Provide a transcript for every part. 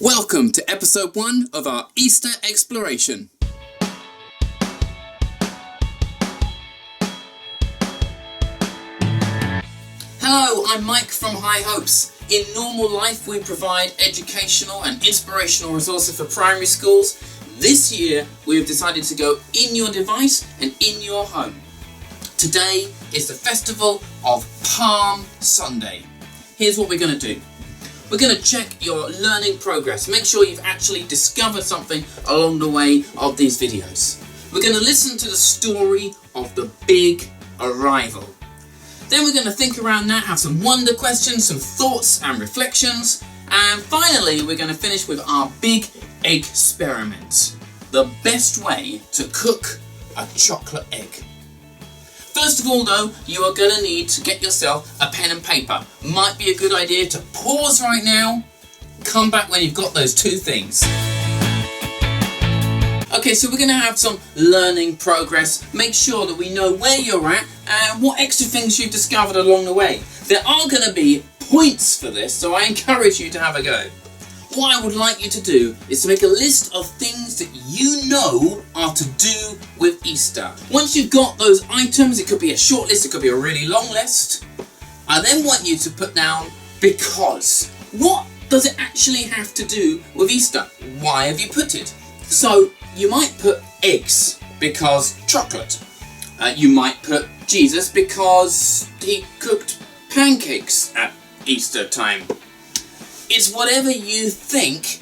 Welcome to episode 1 of our Easter exploration. Hello, I'm Mike from High Hopes. In normal life we provide educational and inspirational resources for primary schools. This year we have decided to go in your device and in your home. Today is the festival of Palm Sunday. Here's what we're going to do. We're going to check your learning progress. Make sure you've actually discovered something along the way of these videos. We're going to listen to the story of the big arrival. Then we're going to think around that, have some wonder questions, some thoughts and reflections. And finally, we're going to finish with our big experiment. The best way to cook a chocolate egg. First of all though, you are going to need to get yourself a pen and paper. Might be a good idea to pause right now, come back when you've got those two things. Okay, so we're going to have some learning progress. Make sure that we know where you're at and what extra things you've discovered along the way. There are going to be points for this, so I encourage you to have a go. What I would like you to do is to make a list of things that you know are to do with Easter. Once you've got those items, it could be a short list, it could be a really long list. I then want you to put down because. What does it actually have to do with Easter? Why have you put it? So you might put eggs because chocolate. You might put Jesus because he cooked pancakes at Easter time. It's whatever you think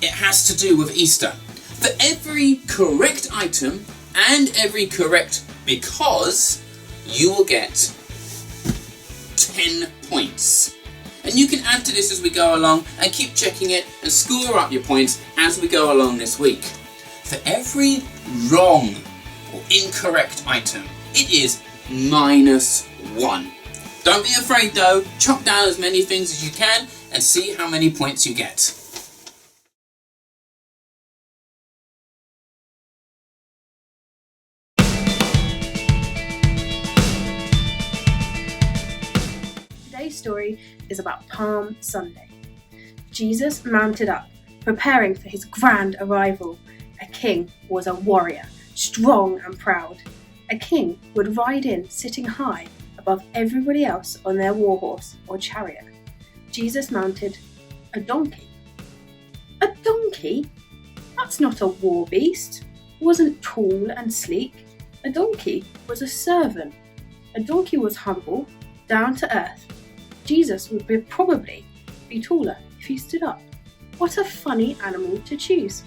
it has to do with Easter. For every correct item and every correct because, you will get 10 points. And you can add to this as we go along and keep checking it and score up your points as we go along this week. For every wrong or incorrect item, it is -1. Don't be afraid though, chop down as many things as you can and see how many points you get. Today's story is about Palm Sunday. Jesus mounted up, preparing for his grand arrival. A king was a warrior, strong and proud. A king would ride in sitting high above everybody else on their war horse or chariot. Jesus mounted a donkey. A donkey? That's not a war beast. It wasn't tall and sleek. A donkey was a servant. A donkey was humble, down to earth. Jesus would probably be taller if he stood up. What a funny animal to choose.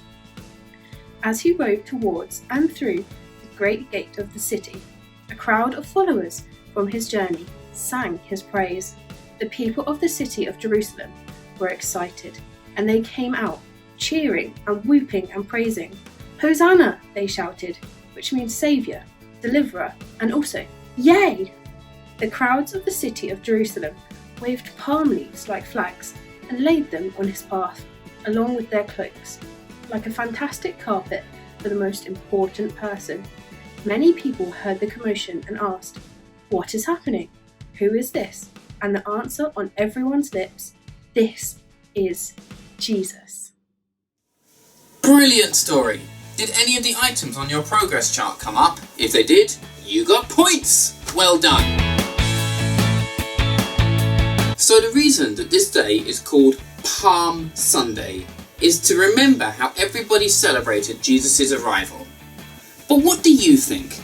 As he rode towards and through the great gate of the city, a crowd of followers from his journey sang his praise. The people of the city of Jerusalem were excited, and they came out, cheering and whooping and praising. Hosanna, they shouted, which means Saviour, Deliverer, and also, Yay! The crowds of the city of Jerusalem waved palm leaves like flags and laid them on his path, along with their cloaks, like a fantastic carpet for the most important person. Many people heard the commotion and asked, "What is happening? Who is this?" And the answer on everyone's lips, this is Jesus. Brilliant story! Did any of the items on your progress chart come up? If they did, you got points! Well done! So the reason that this day is called Palm Sunday is to remember how everybody celebrated Jesus' arrival. But what do you think?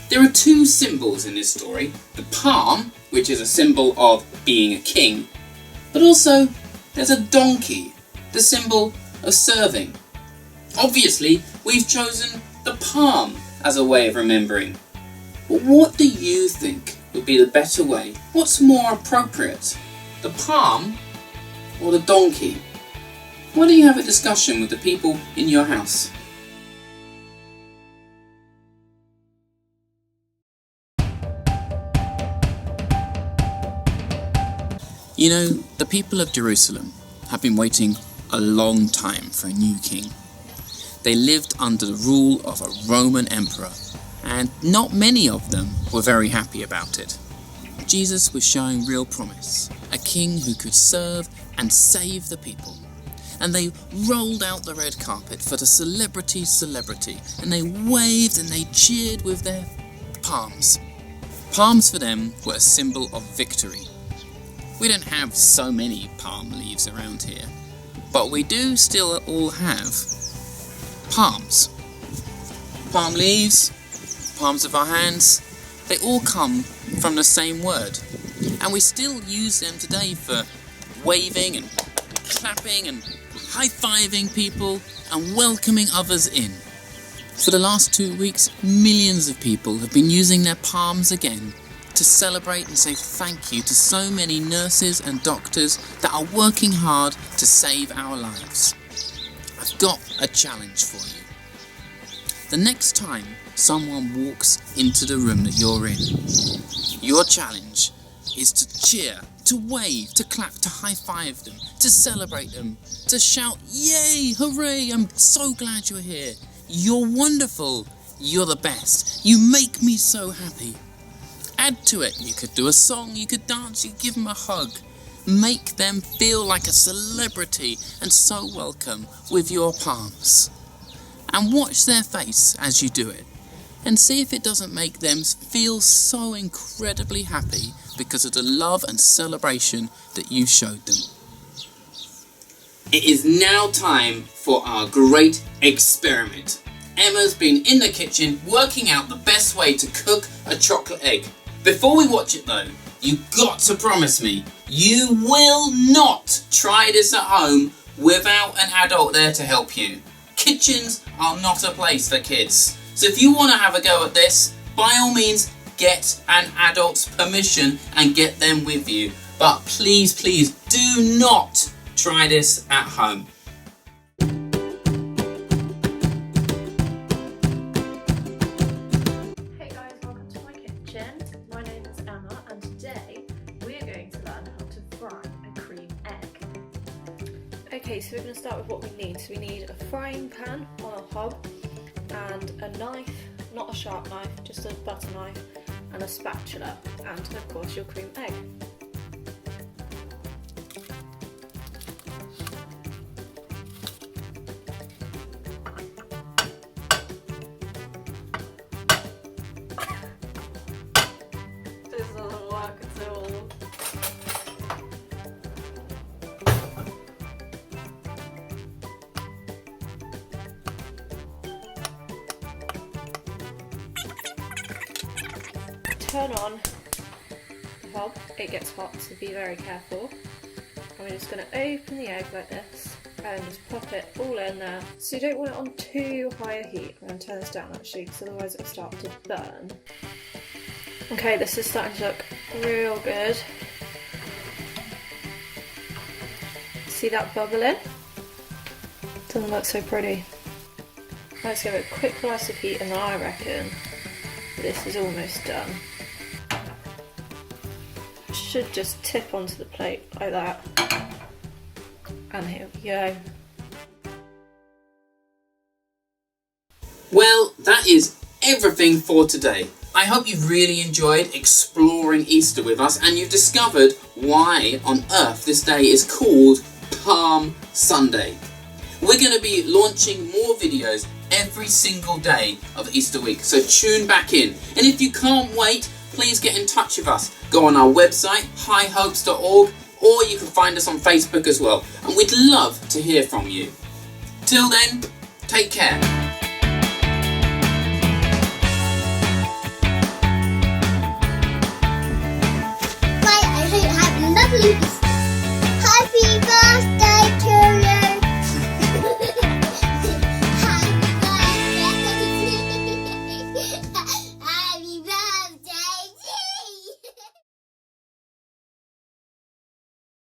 There are two symbols in this story. The palm, which is a symbol of being a king, but also there's a donkey, the symbol of serving. Obviously, we've chosen the palm as a way of remembering. But what do you think would be the better way? What's more appropriate? The palm or the donkey? Why don't you have a discussion with the people in your house? You know, the people of Jerusalem have been waiting a long time for a new king. They lived under the rule of a Roman emperor, and not many of them were very happy about it. Jesus was showing real promise, a king who could serve and save the people. and they rolled out the red carpet for the celebrity, and they waved and they cheered with their palms. Palms for them were a symbol of victory. We don't have so many palm leaves around here, but we do still all have palms. Palm leaves, palms of our hands, they all come from the same word, and we still use them today for waving and clapping and high-fiving people and welcoming others in. For the last 2 weeks, millions of people have been using their palms again to celebrate and say thank you to so many nurses and doctors that are working hard to save our lives. I've got a challenge for you. The next time someone walks into the room that you're in, your challenge is to cheer, to wave, to clap, to high-five them, to celebrate them, to shout, "Yay, hooray, I'm so glad you're here. You're wonderful. You're the best. You make me so happy." Add to it. You could do a song, you could dance, you could give them a hug. Make them feel like a celebrity and so welcome with your palms. And watch their face as you do it. And see if it doesn't make them feel so incredibly happy because of the love and celebration that you showed them. It is now time for our great experiment. Emma's been in the kitchen working out the best way to cook a chocolate egg. Before we watch it though, you've got to promise me you will not try this at home without an adult there to help you. Kitchens are not a place for kids. So if you want to have a go at this, by all means get an adult's permission and get them with you. But please, please do not try this at home. Hey guys, welcome to my kitchen. My name is Emma and today we're going to learn how to fry a cream egg. Okay, so we're going to start with what we need. So we need a frying pan on a hob and a knife, not a sharp knife, just a butter knife, and a spatula, and of course your cream egg. This doesn't work at all. Turn on the hob, it gets hot, so be very careful. And we're just going to open the egg like this and just pop it all in there. So you don't want it on too high a heat. I'm going to turn this down actually because otherwise it'll start to burn. Okay, this is starting to look real good. See that bubbling? Doesn't look so pretty. Let's give it a quick rise of heat and I reckon this is almost done. Should just tip onto the plate like that. And here we go. Well, that is everything for today. I hope you've really enjoyed exploring Easter with us and you've discovered why on earth this day is called Palm Sunday. We're going to be launching more videos every single day of Easter week, so tune back in. And if you can't wait, please get in touch with us. Go on our website, highhopes.org, or you can find us on Facebook as well. And we'd love to hear from you. Till then, take care. Bye, I hope you have a lovely Easter.